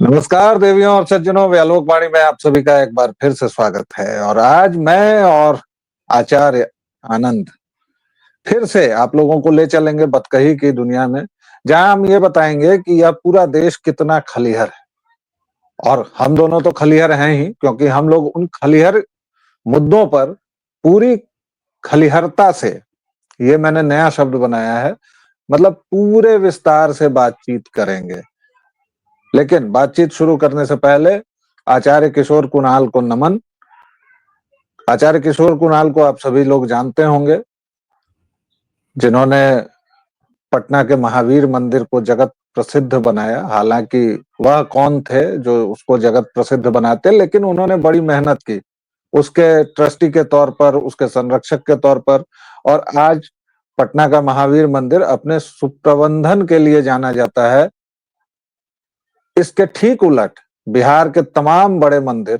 नमस्कार देवियों और सज्जनों, व्यालोक वाणी में आप सभी का एक बार फिर से स्वागत है। और आज मैं और आचार्य आनंद फिर से आप लोगों को ले चलेंगे बतकही की दुनिया में, जहां हम ये बताएंगे कि यह पूरा देश कितना खलिहर है। और हम दोनों तो खलिहर हैं ही, क्योंकि हम लोग उन खलिहर मुद्दों पर पूरी खलिहरता से, ये मैंने नया शब्द बनाया है, मतलब पूरे विस्तार से बातचीत करेंगे। लेकिन बातचीत शुरू करने से पहले आचार्य किशोर कुणाल को नमन। आचार्य किशोर कुणाल को आप सभी लोग जानते होंगे, जिन्होंने पटना के महावीर मंदिर को जगत प्रसिद्ध बनाया। हालांकि वह कौन थे जो उसको जगत प्रसिद्ध बनाते, लेकिन उन्होंने बड़ी मेहनत की उसके ट्रस्टी के तौर पर, उसके संरक्षक के तौर पर। और आज पटना का महावीर मंदिर अपने सुप्रबंधन के लिए जाना जाता है। इसके ठीक उलट बिहार के तमाम बड़े मंदिर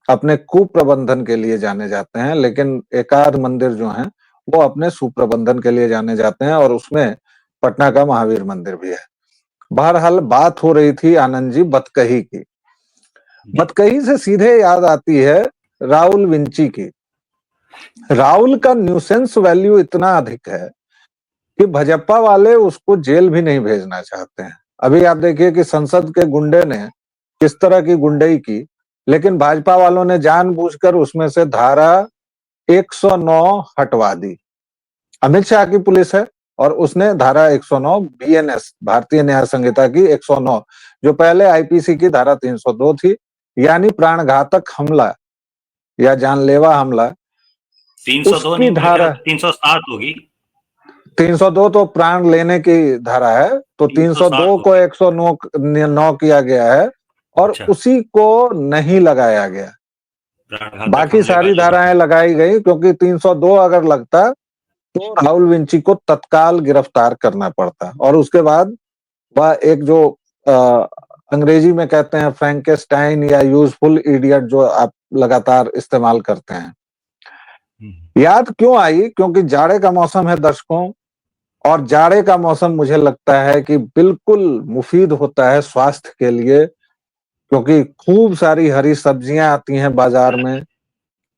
अपने कुप्रबंधन के लिए जाने जाते हैं, लेकिन एकाध मंदिर जो हैं वो अपने सुप्रबंधन के लिए जाने जाते हैं, और उसमें पटना का महावीर मंदिर भी है। बहरहाल बात हो रही थी आनंद जी बतकही की। बतकही से सीधे याद आती है राहुल विंची की। राहुल का न्यूसेंस वैल्यू इतना अधिक है कि भाजपा वाले उसको जेल भी नहीं भेजना चाहते हैं। अभी आप देखिए कि संसद के गुंडे ने किस तरह की गुंडई की, लेकिन भाजपा वालों ने जानबूझकर उसमें से धारा 109 हटवा दी। अमित शाह की पुलिस है और उसने धारा 109 बीएनएस, भारतीय न्याय संहिता की 109, जो पहले आईपीसी की धारा 302 थी, यानी प्राणघातक हमला या जानलेवा हमला, 302 उसकी नहीं, मेरे धारा ख्याल से 307 होगी। 302 तो प्राण लेने की धारा है, तो 302 को 109 किया गया है, और अच्छा, उसी को नहीं लगाया गया। प्राणघातक बाकी हमले सारी वाले धाराएं लगाई गई, क्योंकि 302 अगर लगता तो राहुल विंची को तत्काल गिरफ्तार करना पड़ता। और उसके बाद वह एक जो अंग्रेजी में कहते हैं फ्रैंकेस्टाइन या यूजफुल इडियट, जो आप लगातार इस्तेमाल करते हैं, याद क्यों आई? क्योंकि जाड़े का मौसम है दर्शकों, और जाड़े का मौसम मुझे लगता है कि बिल्कुल मुफीद होता है स्वास्थ्य के लिए, क्योंकि खूब सारी हरी सब्जियां आती हैं बाजार में।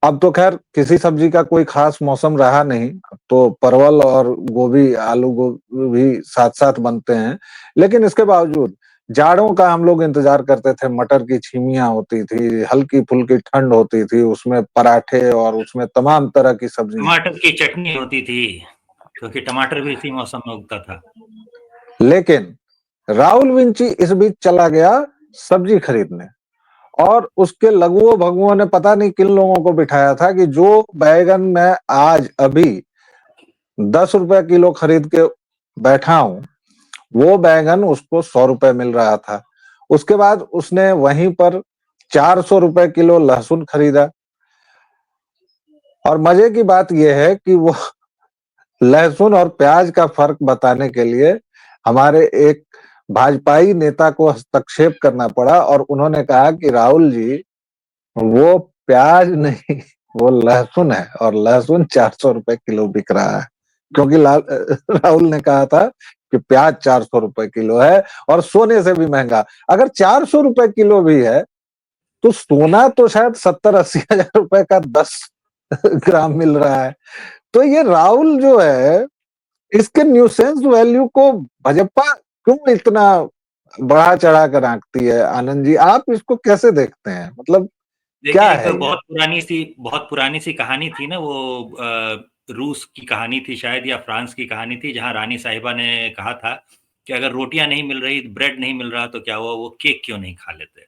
अब तो खैर किसी सब्जी का कोई खास मौसम रहा नहीं, तो परवल और गोभी, आलू गोभी भी साथ साथ बनते हैं। लेकिन इसके बावजूद जाड़ों का हम लोग इंतजार करते थे। मटर की छीमियां होती थी, हल्की फुल्की ठंड होती थी, उसमें पराठे और उसमें तमाम तरह की सब्जियां। टमाटर की चटनी होती थी, क्योंकि टमाटर भी इसी मौसम में उगता था। लेकिन राहुल विंची इस बीच चला गया सब्जी खरीदने, और उसके लघुओं भगुओं ने पता नहीं किन लोगों को बिठाया था कि जो बैगन मैं आज अभी 10 रुपए किलो खरीद के बैठा हूं, वो बैगन उसको 100 रुपए मिल रहा था। उसके बाद उसने वहीं पर 400 रुपए किलो लहसुन खरीदा। और मजे की बात यह है कि वो लहसुन और प्याज का फर्क बताने के लिए हमारे एक भाजपाई नेता को हस्तक्षेप करना पड़ा, और उन्होंने कहा कि राहुल जी, वो प्याज नहीं, वो लहसुन है, और लहसुन 400 रुपए किलो बिक रहा है। क्योंकि राहुल ने कहा था कि प्याज 400 रुपए किलो है और सोने से भी महंगा। अगर 400 रुपए किलो भी है, तो सोना तो शायद 70-80 हजार रुपए का 10 ग्राम मिल रहा है। तो ये राहुल जो है, इसके न्यूसेंस वैल्यू को भाजपा क्यों इतना बढ़ा चढ़ा कर आंकती है? आनंद जी, आप इसको कैसे देखते हैं? मतलब क्या देखिए, एक है ये? बहुत पुरानी सी कहानी थी ना, वो रूस की कहानी थी शायद, या फ्रांस की कहानी थी, जहां रानी साहिबा ने कहा था कि अगर रोटियां नहीं मिल रही, ब्रेड नहीं मिल रहा, तो क्या हुआ, वो केक क्यों नहीं खा लेते।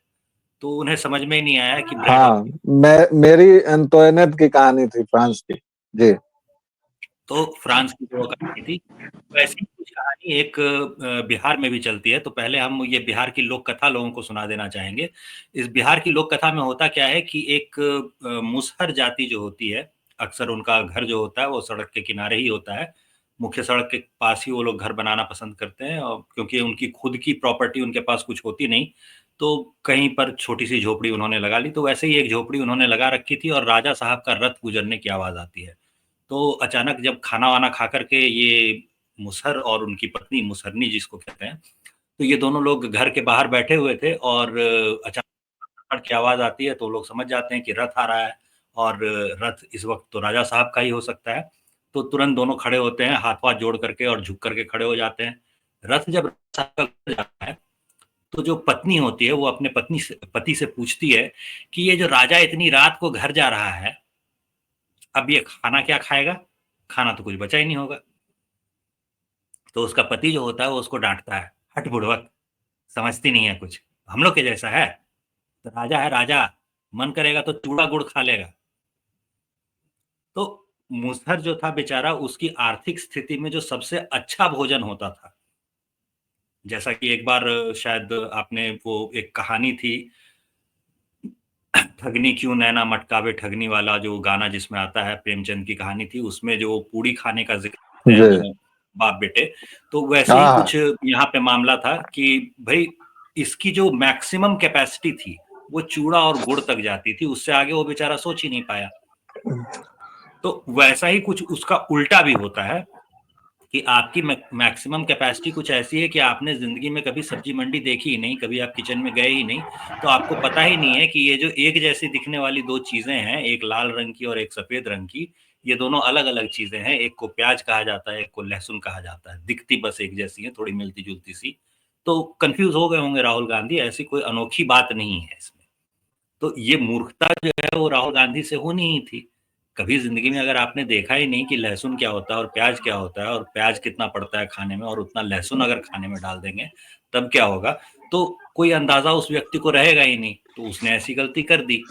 तो उन्हें समझ में ही नहीं आया कि ब्रेड और हाँ, मेरी एंटोइनेट की कहानी थी फ्रांस की। जी। तो फ्रांस की जो कहानी थी, वैसी कुछ कहानी एक बिहार में भी चलती है। तो पहले हम ये बिहार की लोक कथा लोगों को सुना देना चाहेंगे। इस बिहार की लोक कथा में होता क्या है कि एक मुसहर जाति जो होती है, अक्सर उनका घर जो होता है वो सड़क के किनारे ही होता है। मुख्य सड़क के पास ही वो लोग घर बनाना पसंद करते हैं, और क्योंकि उनकी खुद की प्रॉपर्टी उनके पास कुछ होती नहीं, तो कहीं पर छोटी सी झोपड़ी उन्होंने लगा ली। तो वैसे ही एक झोपड़ी उन्होंने लगा रखी थी, और राजा साहब का रथ गुजरने की आवाज आती है। तो अचानक जब खाना वाना खा करके ये मुसहर और उनकी पत्नी, मुसहरनी जिसको कहते हैं, तो ये दोनों लोग घर के बाहर बैठे हुए थे और अचानक की आवाज़ आती है, तो लोग समझ जाते हैं कि रथ आ रहा है और रथ इस वक़्त तो राजा साहब का ही हो सकता है। तो तुरंत दोनों खड़े होते हैं, हाथ-वाथ जोड़ करके और झुक करके खड़े हो जाते हैं। रथ जब राजा साहब का जाता है, तो जो पत्नी होती है, वो अपने पति से पूछती है कि ये जो राजा इतनी रात को घर जा रहा है, अब ये खाना क्या खाएगा? खाना तो कुछ बचा ही नहीं होगा। तो उसका पति जो होता है, वो उसको डाँटता है, "हट बुड़वक, समझती नहीं है कुछ, हम लोग के जैसा है? तो राजा है राजा, मन करेगा तो चूड़ा-गुड़ खा लेगा।" तो मुसहर जो था बेचारा, उसकी आर्थिक स्थिति में जो सबसे अच्छा भोजन होता था, जैसा कि एक बार शायद आपने वो एक कहानी थी, ठगनी क्यों नैना मटकावे ठगनी वाला जो गाना जिसमें आता है, प्रेमचंद की कहानी थी, उसमें जो पूड़ी खाने का ज़िक्र करते हैं जी। दोनों बाप-बेटे, तो वैसे ही हाँ, कुछ यहाँ पे मामला था कि भई इसकी जो मैक्सिमम कैपेसिटी थी, वो चूड़ा और गुड़ तक जाती थी, उससे आगे वो बेचारा सोच ही नहीं पाया। तो वैसा ही कुछ उसका उल्टा भी होता है कि आपकी मैक्सिमम कैपेसिटी कुछ ऐसी है कि आपने ज़िंदगी में कभी सब्जी मंडी देखी ही नहीं, कभी आप किचन में गए ही नहीं, तो आपको पता ही नहीं है कि ये जो एक जैसी दिखने वाली 2 चीज़ें हैं, एक लाल रंग की और एक सफ़ेद रंग की, ये दोनों अलग-अलग चीज़ें हैं। एक को प्याज कहा जाता है, एक को लहसुन कहा जाता है। दिखती बस एक जैसी हैं, थोड़ी मिलती-जुलती सी। तो कन्फ्यूज़ हो गए होंगे राहुल गांधी, ऐसी कोई अनोखी बात नहीं है इसमें। तो ये मूर्खता जो है वो राहुल गांधी से होनी ही थी। कभी ज़िंदगी में अगर आपने देखा ही नहीं कि लहसुन क्या होता है और प्याज क्या होता है और प्याज कितना पड़ता है खाने में और उतना लहसुन अगर खाने में डाल देंगे, तब क्या होगा? तो कोई अंदाज़ा उस व्यक्ति को रहेगा ही नहीं, तो उसने ऐसी गलती कर दी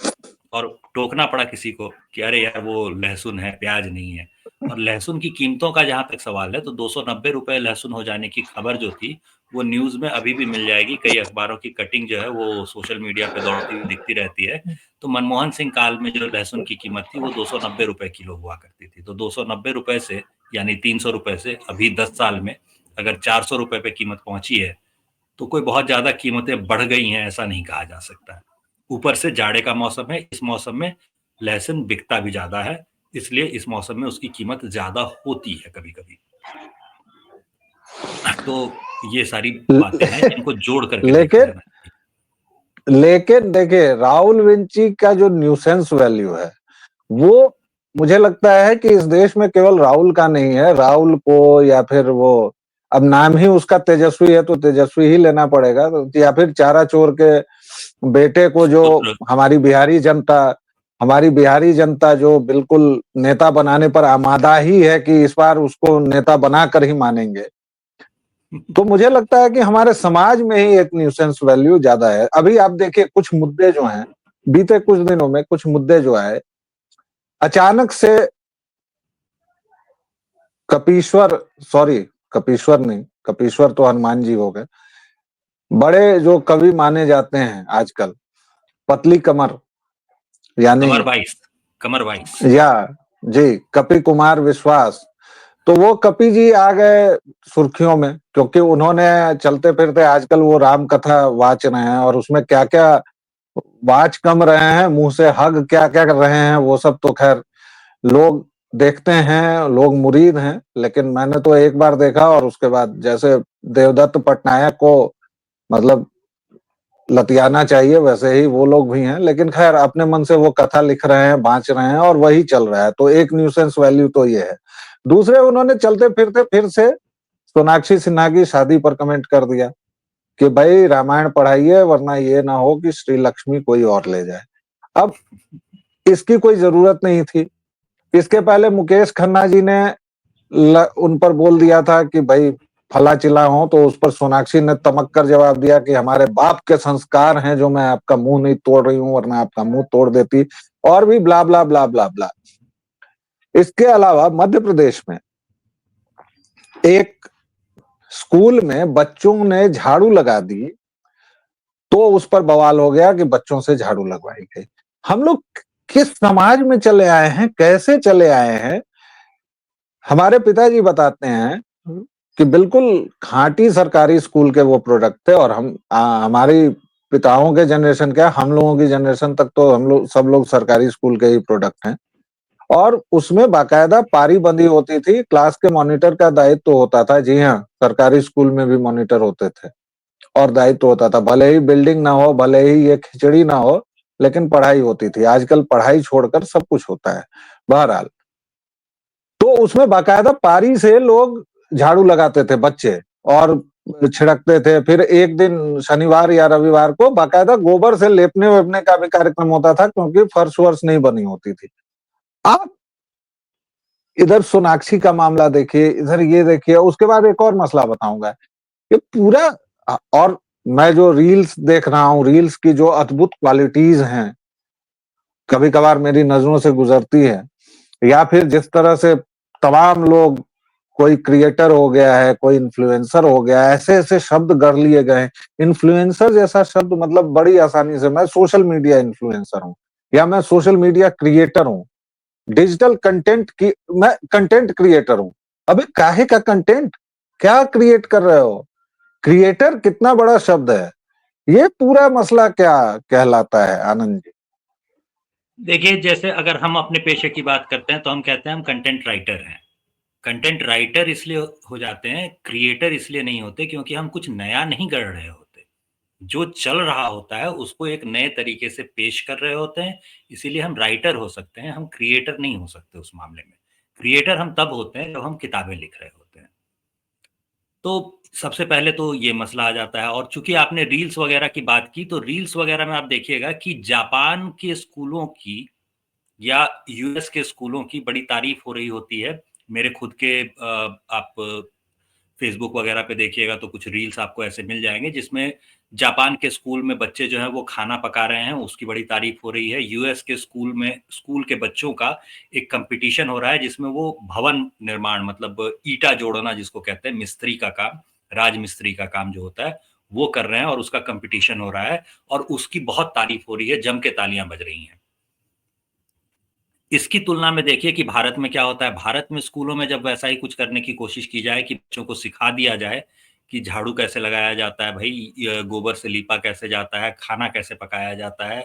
और टोकना पड़ा किसी को कि अरे यार वो लहसुन है, प्याज नहीं है। और लहसुन की कीमतों का जहाँ तक सवाल है, तो ₹290 लहसुन हो जाने की खबर जो थी, वो न्यूज़ में अभी भी मिल जाएगी। कई अखबारों की कटिंग जो है वो सोशल मीडिया पे दौड़ती हुई दिखती रहती है। तो मनमोहन सिंह काल में जो लहसुन की कीमत थी वो ₹290 किलो हुआ करती थी। तो ₹290 से यानी ₹300 से अभी 10 साल में अगर ₹400 पे कीमत पहुँची है, तो कोई बहुत ज़्यादा कीमतें बढ़ गई हैं ऐसा नहीं कहा जा सकता है। ऊपर से जाड़े का मौसम है, इस मौसम में लहसुन बिकता भी ज़्यादा है, इसलिए इस मौसम में उसकी कीमत ज़्यादा होती है कभी-कभी। तो ये सारी बातें हैं ल- जिनको जोड़ करके देखा लेकिन जाना चाहिए। लेकिन देखिए, राहुल विंची का जो न्यूसेंस वैल्यू है, वो मुझे लगता है कि इस देश में केवल राहुल का नहीं है। राहुल को या फिर वो, अब नाम ही उसका तेजस्वी है तो तेजस्वी ही लेना पड़ेगा, तो या फिर चारा चोर के बेटे को, जो सुपुत्र हमारी बिहारी जनता जो बिल्कुल नेता बनाने पर आमादा ही है कि इस बार उसको नेता बनाकर ही मानेंगे। तो मुझे लगता है कि हमारे समाज में ही एक न्यूसेंस वैल्यू ज्यादा है। अभी आप देखिए, कुछ मुद्दे जो हैं, बीते कुछ दिनों में कुछ मुद्दे जो आए, अचानक से कपीश्वर, सॉरी, कपीश्वर नहीं, कपीश्वर तो हनुमान जी हो गए, बड़े जो कवि माने जाते हैं आजकल, पतली कमर, यानी, कमर वाइस कमर वाइस। या जी, कपि कुमार विश्वास, तो वो कपि जी आ गए सुर्खियों में, क्योंकि उन्होंने चलते फिरते आजकल वो राम कथा वाच रहे हैं, और उसमें क्या क्या वाच कम रहे हैं, मुंह से हग क्या क्या कर रहे हैं, वो सब तो खैर लोग देखते हैं, लोग मुरीद हैं। लेकिन मैंने तो एक बार देखा, और उसके बाद जैसे देवदत्त पटनायक को मतलब लतियाना चाहिए, वैसे ही वो लोग भी हैं। लेकिन खैर, अपने मन से वो कथा लिख रहे हैं, बांच रहे हैं, और वही चल रहा है। तो एक न्यूसेंस वैल्यू तो ये है। दूसरे, उन्होंने चलते फिरते फिर से सोनाक्षी सिन्हा की शादी पर कमेंट कर दिया कि भाई रामायण पढ़ाइए, वरना ये ना हो कि श्री लक्ष्मी कोई और ले जाए। अब इसकी कोई जरूरत नहीं थी। इसके पहले मुकेश खन्ना जी ने उन पर बोल दिया था कि भाई फला चिला हो, तो उस पर सोनाक्षी ने तमक कर जवाब दिया कि हमारे बाप के संस्कार हैं जो मैं आपका मुंह नहीं तोड़ रही हूं, वरना आपका मुंह तोड़ देती, और भी ब्ला ब्ला ब्ला ब्ला ब्ला। इसके अलावा मध्य प्रदेश में एक स्कूल में बच्चों ने झाड़ू लगा दी, तो उस पर बवाल हो गया कि बच्चों से झाड़ू लगवाई गई। हम लोग किस समाज में चले आए हैं, कैसे चले आए हैं? हमारे पिताजी बताते हैं कि बिल्कुल खांटी सरकारी स्कूल के वो प्रोडक्ट थे, और हमारी पिताओं के जनरेशन, क्या हम लोगों की जनरेशन तक तो हम लोग सब लोग सरकारी स्कूल के ही प्रोडक्ट हैं। और उसमें बाकायदा पारी बंदी होती थी, क्लास के मॉनिटर का दायित्व तो होता था। जी हाँ, सरकारी स्कूल में भी मॉनिटर होते थे। और दायित्व होता था। भले ही बिल्डिंग ना हो, भले ही ये खिचड़ी ना हो, लेकिन पढ़ाई होती थी। आजकल पढ़ाई छोड़कर सब कुछ होता है। बहरहाल, तो उसमें बाकायदा पारी से लोग झाड़ू लगाते थे बच्चे और छिड़कते थे। फिर एक दिन शनिवार या रविवार को बाकायदा गोबर से लेपने वेपने का भी कार्यक्रम होता था, क्योंकि फर्श वर्श नहीं बनी होती थी। आप इधर सोनाक्षी का मामला देखिए, इधर ये देखिए। उसके बाद एक और मसला बताऊंगा, ये पूरा और मैं जो रील्स देख रहा हूँ, रील्स की जो अद्भुत क्वालिटीज हैं, कभी कभार मेरी नजरों से गुजरती है, या फिर जिस तरह से तमाम लोग, कोई क्रिएटर हो गया है, कोई इन्फ्लुएंसर हो गया है, ऐसे ऐसे शब्द गढ़ लिए गए हैं। इन्फ्लुएंसर जैसा शब्द मतलब बड़ी आसानी से, मैं सोशल मीडिया इन्फ्लुएंसर हूँ या मैं सोशल मीडिया क्रिएटर हूँ, डिजिटल कंटेंट की मैं कंटेंट क्रिएटर हूँ। अबे काहे का कंटेंट, क्या क्रिएट कर रहे हो? क्रिएटर कितना बड़ा शब्द है, ये पूरा मसला क्या कहलाता है आनंद जी? देखिए, जैसे अगर हम अपने पेशे की बात करते हैं तो हम कहते हैं हम कंटेंट राइटर हैं। कंटेंट राइटर इसलिए हो जाते हैं, क्रिएटर इसलिए नहीं होते, क्योंकि हम कुछ नया नहीं गढ़ रहे होते। जो चल रहा होता है उसको एक नए तरीके से पेश कर रहे होते हैं, इसीलिए हम राइटर हो सकते हैं, हम क्रिएटर नहीं हो सकते उस मामले में। क्रिएटर हम तब होते हैं जब हम किताबें लिख रहे होते हैं। तो सबसे पहले तो ये मसला आ जाता है। और चूँकि आपने रील्स वगैरह की बात की, तो रील्स वगैरह में आप देखिएगा कि जापान के स्कूलों की या यूएस के स्कूलों की बड़ी तारीफ हो रही होती है। मेरे खुद के आप फेसबुक वगैरह पे देखिएगा तो कुछ रील्स आपको ऐसे मिल जाएँगे जिसमें जापान के स्कूल में बच्चे जो हैं वो खाना पका रहे हैं, उसकी बड़ी तारीफ हो रही है। यूएस के स्कूल में स्कूल के बच्चों का एक कॉम्पिटिशन हो रहा है जिसमें वो भवन निर्माण, मतलब ईंटा जोड़ना जिसको कहते हैं, मिस्त्री का काम, राजमिस्त्री का काम जो होता है, वो कर रहे हैं और उसका कॉम्पिटिशन हो रहा है और उसकी बहुत तारीफ हो रही है, जम के तालियाँ बज रही हैं। इसकी तुलना में देखिए कि भारत में क्या होता है। भारत में स्कूलों में जब वैसा ही कुछ करने की कोशिश की जाए कि बच्चों को सिखा दिया जाए कि झाड़ू कैसे लगाया जाता है भाई, गोबर से लीपा कैसे जाता है, खाना कैसे पकाया जाता है,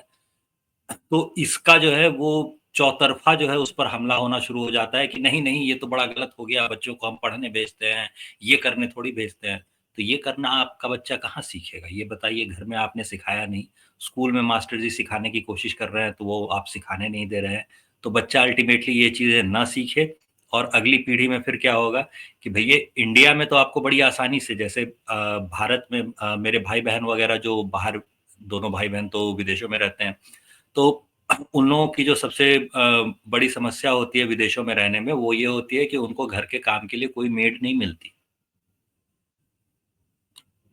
तो इसका जो है वो चौतरफा जो है उस पर हमला होना शुरू हो जाता है कि नहीं, नहीं ये तो बड़ा गलत हो गया, बच्चों को हम पढ़ने भेजते हैं, ये करने थोड़ी भेजते हैं। तो ये करना आपका बच्चा कहाँ सीखेगा? ये बताइए, घर में आपने सिखाया नहीं, स्कूल में मास्टर जी सिखाने की कोशिश कर रहे हैं तो वो आप सिखाने नहीं दे रहे हैं। तो बच्चा अल्टीमेटली ये चीज़ें ना सीखे और अगली पीढ़ी में फिर क्या होगा कि भैया इंडिया में तो आपको बड़ी आसानी से, जैसे भारत में मेरे भाई-बहन वगैरह जो बाहर, दोनों भाई-बहन तो विदेशों में रहते हैं। तो उन लोगों की जो सबसे बड़ी समस्या होती है विदेशों में रहने में, वो ये होती है कि उनको घर के काम के लिए कोई मेड नहीं मिलती।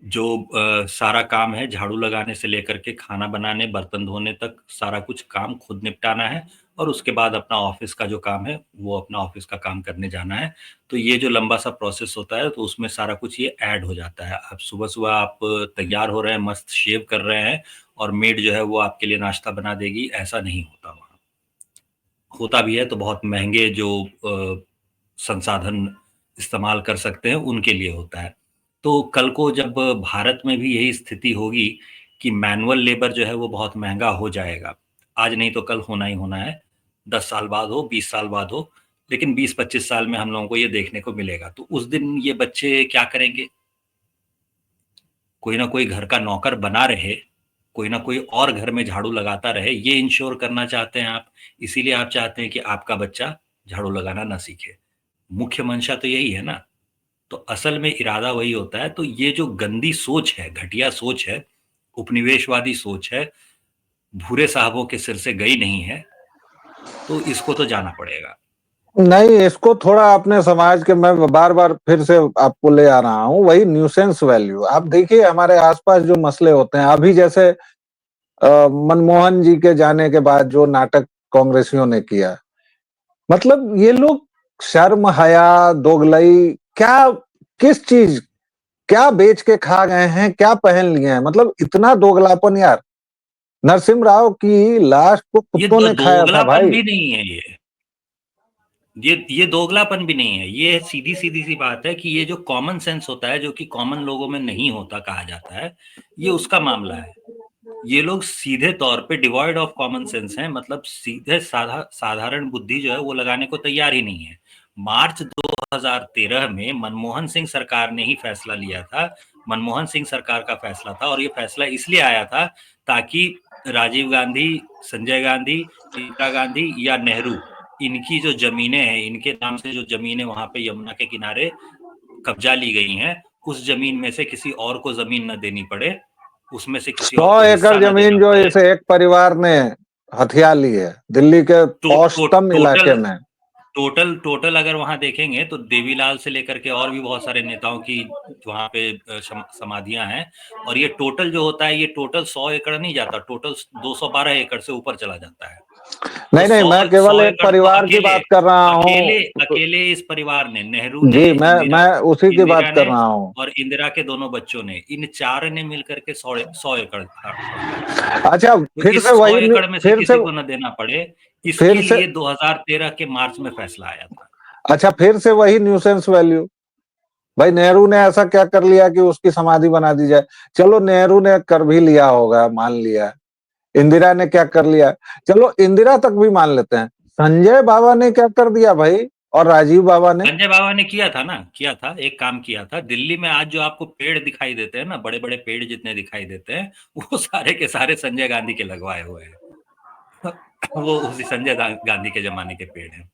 जो सारा काम है झाड़ू लगाने से लेकर के खाना बनाने, बर्तन धोने तक सारा कुछ काम खुद निपटाना है और उसके बाद अपना ऑफ़िस का जो काम है, वो अपना ऑफ़िस का काम करने जाना है। तो ये जो लंबा-सा प्रोसेस होता है, तो उसमें सारा कुछ ये ऐड हो जाता है। अब सुबह-सुबह आप तैयार हो रहे हैं, मस्त शेव कर रहे हैं और मेड जो है वो आपके लिए नाश्ता बना देगी, ऐसा नहीं होता वहाँ। होता भी है तो बहुत महँगे जो संसाधन इस्तेमाल कर सकते हैं, उनके लिए होता है। तो कल को जब भारत में भी यही स्थिति होगी कि मैनुअल लेबर जो है वो बहुत महँगा हो जाएगा, आज नहीं तो कल होना ही होना है, 10 साल बाद हो, 20 साल बाद हो, लेकिन 20-25 साल में हम लोगों को ये देखने को मिलेगा। तो उस दिन ये बच्चे क्या करेंगे? कोई ना कोई घर का नौकर बना रहे, कोई ना कोई और घर में झाड़ू लगाता रहे, ये इंश्योर करना चाहते हैं आप। इसीलिए आप चाहते हैं कि आपका बच्चा झाड़ू लगाना ना सीखे। मुख्य मंशा तो यही है ना। तो असल में इरादा वही होता है। तो ये जो गंदी सोच है, घटिया सोच है, उपनिवेशवादी सोच है, भूरे साहबों के सिर से गई नहीं है, तो इसको तो जाना पड़ेगा। नहीं, इसको थोड़ा अपने समाज के, मैं बार-बार फिर से आपको ले आ रहा हूँ, वही न्यूसेंस वैल्यू। आप देखिए हमारे आस-पास जो मसले होते हैं, अभी जैसे मनमोहन जी के जाने के बाद जो नाटक कांग्रेसियों ने किया, मतलब ये लोग शर्म, हया, दोगलई, क्या, किस चीज, क्या बेच के खा गए हैं, क्या पहन लिए हैं? मतलब इतना दोगलापन यार। नरसिम्हा राव की लाश को ये कुत्तों ने खाया था दोगलापन भाई। भी नहीं है ये। ये दोगलापन भी नहीं है। ये सीधी-सीधी सी बात है कि ये जो कॉमन सेंस होता है, जो कि कॉमन लोगों में नहीं होता कहा जाता है, ये उसका मामला है। ये लोग सीधे तौर पे डिवॉइड ऑफ कॉमन सेंस हैं, मतलब सीधे साधारण बुद्धि जो है वो लगाने को तैयार ही नहीं है। मार्च 2013 में मनमोहन सिंह सरकार ने ही फैसला लिया था मनमोहन सिंह सरकार का फैसला था, और ये फैसला इसलिए आया था ताकि राजीव गांधी, संजय गांधी, इंदिरा गांधी या नेहरू, इनकी जो जमीनें हैं, इनके नाम से जो जमीनें वहां पे यमुना के किनारे कब्जा ली गई हैं, उस जमीन में से किसी और को जमीन न देनी पड़े, उसमें से किसी 100 और को एकड़ हिस्सा न देना जमीन जो पड़े। इसे एक परिवार ने हथिया ली है दिल्ली के पॉशतम इलाके में। टोटल अगर वहां देखेंगे तो देवीलाल से लेकर के और भी बहुत सारे नेताओं की वहां पे समाधियां हैं, और ये टोटल जो होता है, ये टोटल 100 एकड़ नहीं जाता, टोटल 212 एकड़ से ऊपर चला जाता है। नहीं तो नहीं, मैं 100 केवल एक एकड़ तो परिवार की बात कर रहा हूँ। अकेले इस परिवार ने, नेहरू ने, जी, इंदिरा मैं उसी की बात इंदिरा कर ने रहा हूँ। और इंदिरा के दोनों बच्चों ने, इन 4 ने मिलकर के 100 एकड़ हड़पा लिया। अच्छा, तो फिर इस से 100 वही एकड़ में से फिर से किसी को न देना पड़े, फिर इसके से लिए 2013 के मार्च में फैसला आया था। अच्छा, फिर से वही न्यूसेंस वैल्यू। भाई, नेहरू ने ऐसा क्या कर लिया कि उसकी समाधि बना दी जाए? चलो, नेहरू ने कर भी लिया होगा, मान लिया। इंदिरा ने क्या कर लिया? चलो, इंदिरा तक भी मान लेते हैं। संजय बाबा ने क्या कर दिया भाई, और राजीव बाबा ने? संजय बाबा ने किया था ना, किया था, एक काम किया था। दिल्ली में आज जो आपको पेड़ दिखाई देते हैं ना, बड़े बड़े पेड़ जितने दिखाई देते हैं, वो सारे के सारे संजय गांधी के लगवाए हुए हैं। वो उसी संजय गांधी के जमाने के पेड़ हैं।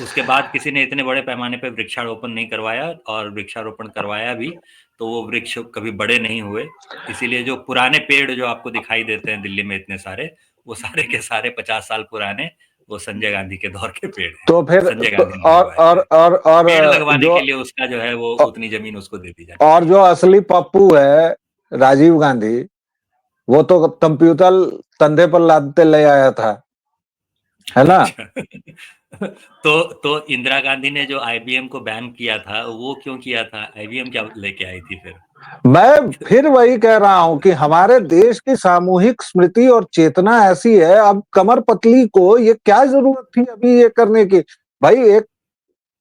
उसके बाद किसी ने इतने बड़े पैमाने पे वृक्षारोपण नहीं करवाया, और वृक्षारोपण करवाया भी तो वो वृक्ष कभी बड़े नहीं हुए। इसीलिए जो पुराने पेड़ जो आपको दिखाई देते हैं दिल्ली में इतने सारे, वो सारे के सारे 50 साल पुराने, वो संजय गांधी के दौर के पेड़ हैं। तो फिर संजय तो, गांधी ने लगवाए थे। और पेड़ लगवाने जो के लिए उसका जो है वो उतनी जमीन उसको दे दी जानी और चाहिए। जो असली पप्पू है, राजीव गांधी, वो तो कंप्यूटर कंधे पर लादते ले आया था, है ना? अच्छा। तो इंदिरा गांधी ने जो आईबीएम को बैन किया था, वो क्यों किया था? आईबीएम क्या लेके आई थी फिर? मैं फिर वही कह रहा हूं कि हमारे देश की सामूहिक स्मृति और चेतना ऐसी है। अब कमर पतली को ये क्या जरूरत थी अभी ये करने की? भाई, एक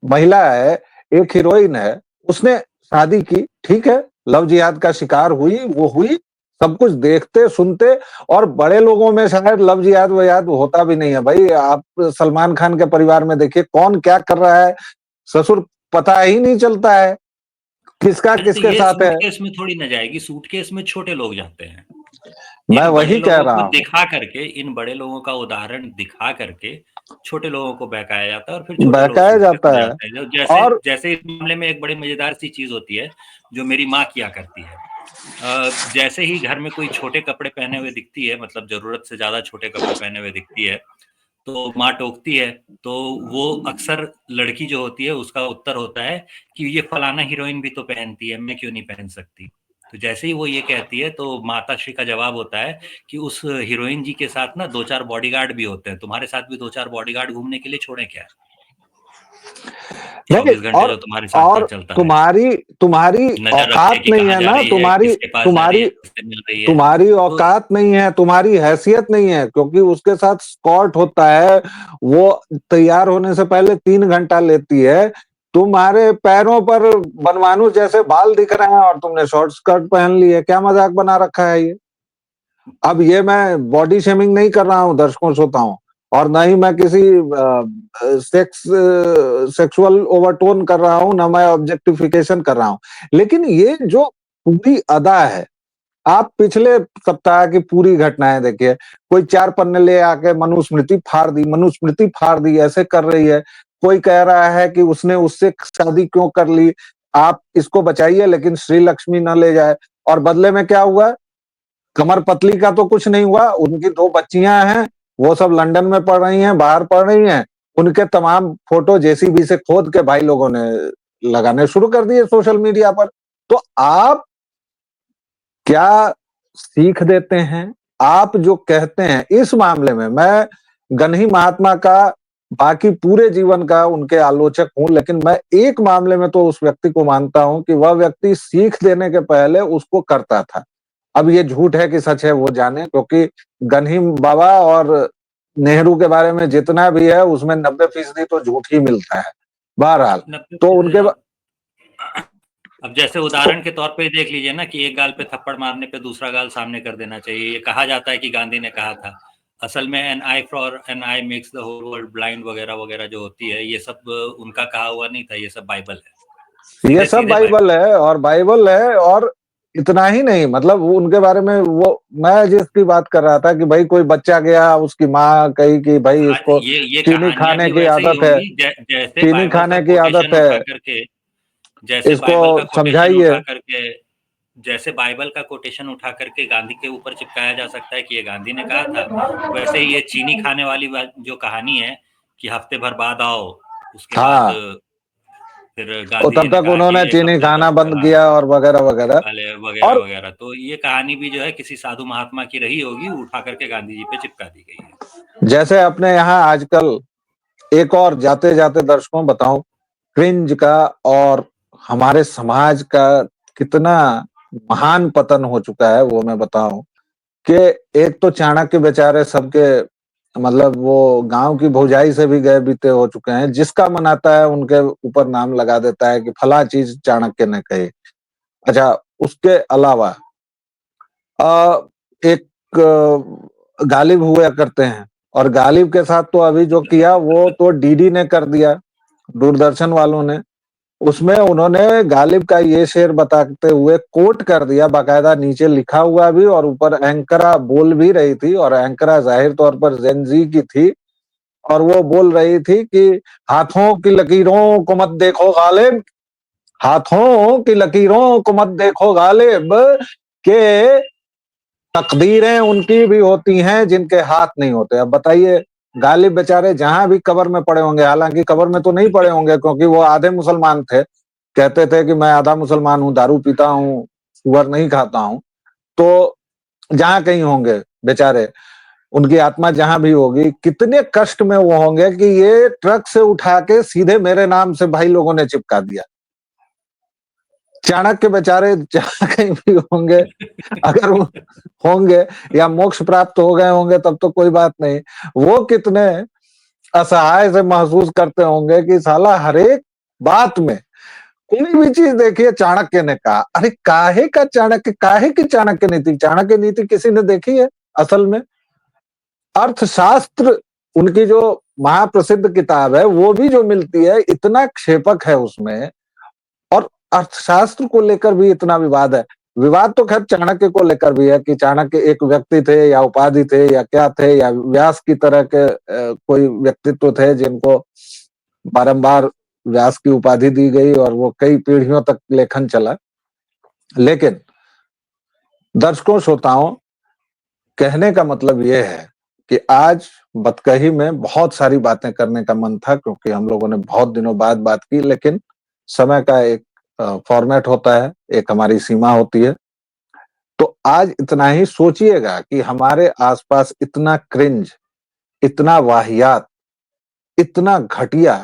महिला है, एक हीरोइन है, उसने शादी की, ठीक है, लव जिहाद का शिकार हुई, वो हुई, सब कुछ देखते सुनते। और बड़े लोगों में शायद लव जिहाद वहाद होता भी नहीं है भाई। आप सलमान खान के परिवार में देखिए, कौन क्या कर रहा है, ससुर पता ही नहीं चलता है किसका अरे तो किसके ये साथ है। सूटकेस में थोड़ी न जाएगी, सूटकेस में छोटे लोग जाते हैं। मैं इन बड़े वही कह लोगों रहा को हूँ, दिखा करके, इन बड़े लोगों का उदाहरण दिखा करके छोटे लोगों को बहकाया जाता है, और फिर छोटे लोग बहकाया सूटकेस जाता में है। जाते हैं। जैसे और जैसे इस मामले में एक बड़ी मजेदार सी चीज होती है, जो मेरी माँ किया करती है। जैसे ही घर में कोई छोटे कपड़े पहने हुए दिखती है, मतलब जरूरत से ज्यादा छोटे कपड़े पहने हुए दिखती है, तो माँ टोकती है। तो वो अक्सर लड़की जो होती है, उसका उत्तर होता है कि ये फलाना हीरोइन भी तो पहनती है, मैं क्यों नहीं पहन सकती? तो जैसे ही वो ये कहती है, तो माता श्री का जवाब होता है कि उस हीरोइन जी के साथ ना 2-4 बॉडीगार्ड भी होते हैं, तुम्हारे साथ भी 2-4 बॉडीगार्ड घूमने के लिए छोड़े क्या? नहीं, 24 घंटे जो तुम्हारे साथ साथ और चलता रहे, तुम्हारी तुम्हारी नजर रखे औकात कि नहीं कहाँ है जा ना, रही है, तुम्हारी किसके पास जा रही है, तुम्हारी किससे मिल रही है। तुम्हारी तो औकात नहीं है, तुम्हारी हैसियत नहीं है, क्योंकि उसके साथ स्कॉट होता है। वो तैयार होने से पहले 3 घंटा लेती है। तुम्हारे पैरों पर बनमानुस जैसे बाल दिख रहे हैं और तुमने शॉर्ट स्कर्ट पहन ली है। क्या मजाक बना रखा है ये? अब ये मैं बॉडी शेमिंग नहीं कर रहा हूँ, दर्शकों श्रोता हूँ, और ना ही मैं किसी सेक्सुअल ओवरटोन कर रहा हूँ, ना मैं ऑब्जेक्टिफिकेशन कर रहा हूँ। लेकिन ये जो पूरी अदा है, आप पिछले सप्ताह की पूरी घटनाएं देखिए। कोई 4 पन्ने ले आके मनुस्मृति फाड़ दी, मनुस्मृति फाड़ दी, ऐसे कर रही है। कोई कह रहा है कि उसने उससे शादी क्यों कर ली, आप इसको बचाइए लेकिन श्री लक्ष्मी न ले जाए। और बदले में क्या हुआ? कमर पतली का तो कुछ नहीं हुआ, उनकी 2 बच्चियां हैं, वो सब लंदन में पढ़ रही हैं, बाहर पढ़ रही हैं। उनके तमाम फोटो जेसीबी से खोद के भाई लोगों ने लगाने शुरू कर दिए सोशल मीडिया पर। तो आप क्या सीख देते हैं? आप जो कहते हैं इस मामले में, मैं गन्ही महात्मा का बाकी पूरे जीवन का उनके आलोचक हूं, लेकिन मैं एक मामले में तो उस व्यक्ति को मानता हूं कि वह व्यक्ति सीख देने के पहले उसको करता था। अब ये झूठ है कि सच है वो जाने, क्योंकि गन्ही बाबा और नेहरू के बारे में जितना भी है उसमें 90% तो झूठ ही मिलता है। बहरहाल, तो 90%। उनके अब जैसे तो उदाहरण के तौर पे देख लीजिए ना, कि एक गाल पे थप्पड़ मारने पे दूसरा गाल सामने कर देना चाहिए। ये कहा जाता है कि गांधी ने कहा था। असल में an eye for an eye makes the whole world blind वगैरह वगैरह जो होती है, ये सब उनका कहा हुआ नहीं था, ये सब बाइबल है। ये सब सीधे-सीधे बाइबल है, और बाइबल है, और इतना ही नहीं, मतलब वो उनके बारे में, वो मैं जिसकी बात कर रहा था कि भाई कोई बच्चा गया, उसकी माँ कही कि भाई हाँ, इसको ये चीनी कहानियाँ खाने भी की वैसे ही आदत है, होंगी जैसे चीनी बाइबल का खाने की आदत कोटेशन है, उठा करके जैसे इसको बाइबल का कोटेशन समझाइए। उठा करके जैसे बाइबल का कोटेशन उठा करके गांधी के ऊपर चिपकाया जा सकता है कि ये गांधी ने कहा था, वैसे ही ये चीनी खाने वाली जो कहानी है कि हफ्ते भर बाद आओ, उसके बाद हाँ, फिर और गांधी जी तब ने तक कहा कि उन्होंने एक चीनी हफ्ता खाना तक बंद किया और वगैरह वगैरह। वाले वगैरह और वगैरह, तो ये कहानी भी जो है किसी साधु महात्मा की रही होगी, उठा करके गांधी जी पे चिपका दी गई है। जैसे अपने यहाँ आजकल, एक और जाते जाते दर्शकों बताऊं, क्रिंज का और हमारे समाज का कितना महान पतन हो चुका है, वो मैं बताऊं कि एक तो चाणक्य बेचारे सबके, मतलब वो गांव की भौजाई से भी गए बीते हो चुके हैं, जिसका मन आता है उनके ऊपर नाम लगा देता है कि फला चीज चाणक्य ने कही। अच्छा, उसके अलावा एक गालिब हुआ करते हैं, और गालिब के साथ तो अभी जो किया वो तो डीडी ने कर दिया, दूरदर्शन वालों ने। उसमें उन्होंने गालिब का ये शेर बताते हुए कोट कर दिया, बाकायदा नीचे लिखा हुआ भी, और ऊपर एंकरा बोल भी रही थी, और एंकरा जाहिर तौर पर जेनजी की थी, और वो बोल रही थी कि हाथों की लकीरों को मत देखो गालिब, हाथों की लकीरों को मत देखो गालिब, के तकदीरें उनकी भी होती हैं जिनके हाथ नहीं होते। अब बताइए, गालिब बेचारे जहां भी कब्र में पड़े होंगे, हालांकि कब्र में तो नहीं पड़े होंगे क्योंकि वो आधे मुसलमान थे, कहते थे कि मैं आधा मुसलमान हूँ, दारू पीता हूँ, सुअर नहीं खाता हूँ, तो जहां कहीं होंगे बेचारे, उनकी आत्मा जहां भी होगी, कितने कष्ट में वो होंगे कि ये ट्रक से उठा के सीधे मेरे नाम से भाई लोगों ने चिपका दिया। चाणक्य बेचारे जहां कहीं भी होंगे, अगर वो होंगे या मोक्ष प्राप्त हो गए होंगे तब तो कोई बात नहीं, वो कितने असहाय से महसूस करते होंगे कि साला हर एक बात में, कोई भी चीज देखिए चाणक्य ने कहा, अरे काहे का चाणक्य, काहे की चाणक्य नीति, चाणक्य नीति किसी ने देखी है असल में? अर्थशास्त्र, उनकी जो महाप्रसिद्ध किताब है, वो भी जो मिलती है, इतना क्षेपक है उसमें, और अर्थशास्त्र को लेकर भी इतना विवाद है। विवाद तो खैर चाणक्य को लेकर भी है कि चाणक्य एक व्यक्ति थे या उपाधि थे या क्या थे, या व्यास की तरह के कोई व्यक्तित्व थे जिनको बारंबार व्यास की उपाधि दी गई और वो कई पीढ़ियों तक लेखन चला। लेकिन दर्शकों श्रोताओं, कहने का मतलब ये है कि आज बतकही में बहुत सारी बातें करने का मन था, क्योंकि हम लोगों ने बहुत दिनों बाद बात की, लेकिन समय का एक फॉर्मेट होता है, एक हमारी सीमा होती है। तो आज इतना ही। सोचिएगा कि हमारे आसपास इतना क्रिंज, इतना वाहियात, इतना घटिया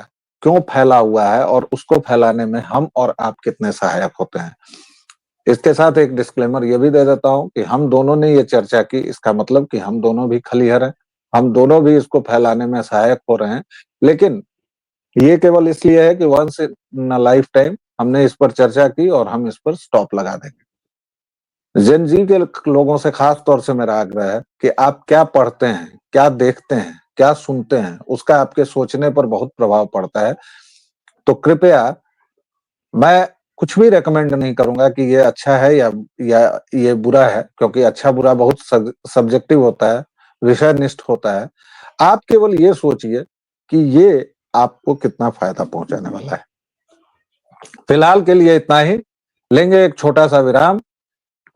क्यों फैला हुआ है, और उसको फैलाने में हम और आप कितने सहायक होते हैं। इसके साथ एक डिस्क्लेमर ये भी दे देता हूं कि हम दोनों ने ये चर्चा की, इसका मतलब कि हम दोनों भी खलीहर हैं, हम दोनों भी इसको फैलाने में सहायक हो रहे हैं, लेकिन ये केवल इसलिए है कि once in a lifetime हमने इस पर चर्चा की और हम इस पर स्टॉप लगा देंगे। जेन जी के लोगों से खास तौर से मेरा आग्रह है कि आप क्या पढ़ते हैं, क्या देखते हैं, क्या सुनते हैं, उसका आपके सोचने पर बहुत प्रभाव पड़ता है। तो कृपया, मैं कुछ भी रेकमेंड नहीं करूंगा कि ये अच्छा है या ये बुरा है, क्योंकि अच्छा बुरा बहुत सब्जेक्टिव होता है, विषयनिष्ठ होता है। आप केवल ये सोचिए कि ये आपको कितना फायदा पहुंचाने वाला है। फिलहाल के लिए इतना ही, लेंगे एक छोटा सा विराम।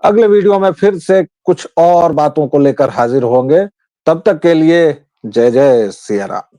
अगले वीडियो में फिर से कुछ और बातों को लेकर हाजिर होंगे। तब तक के लिए जय जय सिया राम।